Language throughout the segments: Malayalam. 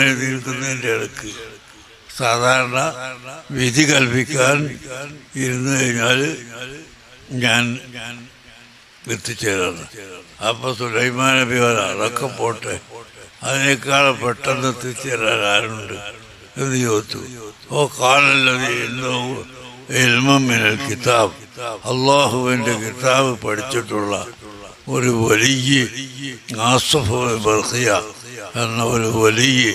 എഴുതിയിരിക്കുന്നതിൻ്റെ ഇടയ്ക്ക് സാധാരണ വിധി കൽപ്പിക്കാൻ ഇരുന്നു കഴിഞ്ഞാൽ ഞാൻ എത്തിച്ചേരാണ്. അപ്പോൾ സുലൈമാൻ നബി അതൊക്കെ പോട്ടെ, അതിനേക്കാൾ പെട്ടെന്ന് എത്തിച്ചേരാൻ ആരുണ്ട് എന്ന് ചോദിച്ചു. ഓ കാലല്ലത് ഇൽമിനൽ കിതാബ്, അള്ളാഹുവിൻ്റെ കിതാബ് പഠിച്ചിട്ടുള്ള ഒരു വലിയ ആസഫ് ബർഖിയ എന്ന ഒരു വലിയ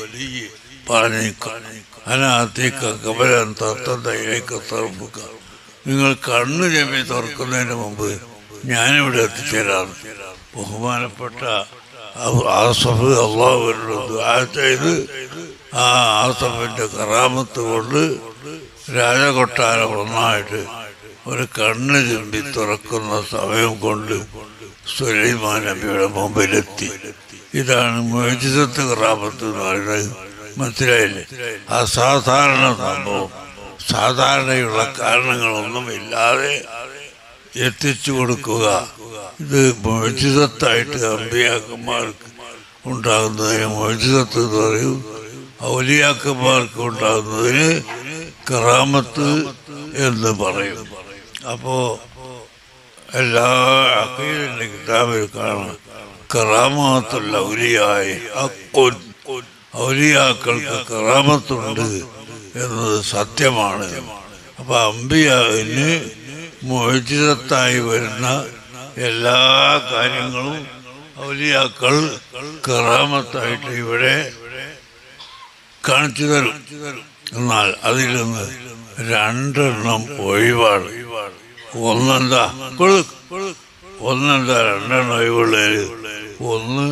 പറഞ്ഞു, അതിനകത്തേക്ക് കബലൻ തത്തയിലേക്ക് തുറക്കുക, നിങ്ങൾ കണ്ണു ചെമ്മി തുറക്കുന്നതിന് മുമ്പ് ഞാനിവിടെ എത്തിച്ചേരാണ്. ബഹുമാനപ്പെട്ട ആസഫ് അള്ളാഹുവിനോട് ദുആ ചെയ്ത് ആ ആസഫിൻ്റെ കറാമത്ത് കൊണ്ട് രാജകൊട്ടാരം ഒന്നായിട്ട് ഒരു കണ്ണ് ചെമ്പി തുറക്കുന്ന സമയം കൊണ്ട് സുലൈമാൻ നബിയുടെ മുമ്പിലെത്തി. ഇതാണ് മുഅ്ജിസത്ത് കറാമത്ത് എന്ന് പറയുന്നത്. മനസ്സിലായില്ലേ? അസാധാരണ സംഭവം, സാധാരണയുള്ള കാരണങ്ങളൊന്നുമില്ലാതെ എത്തിച്ചു കൊടുക്കുക. ഇത് മുഅ്ജിസത്തായിട്ട് അമ്പിയാക്കന്മാർക്ക് ഉണ്ടാകുന്നതിന് മുഅ്ജിസത്ത് എന്ന് പറയും, ഔലിയാക്കന്മാർക്ക് ഉണ്ടാകുന്നതിന് കറാമത്ത് എന്ന് പറയും. അപ്പോൾ എല്ലാ അഖീദിന്റെ കിതാബിൽ കാണാം കറാമത്തുൽ ഔലിയായി ഹഖ്ഖുൻ, ഔലിയാക്കൾക്ക് കറാമത്തുണ്ട് എന്നത് സത്യമാണ്. അപ്പം അമ്പിയാവിന് മുഅ്ജിസത്തായി വരുന്ന എല്ലാ കാര്യങ്ങളും ഔലിയാക്കൾ കറാമത്തായിട്ട് ഇവിടെ കാണിച്ചു തരും. എന്നാൽ അതിൽ നിന്ന് രണ്ടെണ്ണം ഒഴിവാണ്. ഒന്നെന്താ രണ്ടെണ്ണം ഒഴിവുള്ളതിൽ ഒന്ന്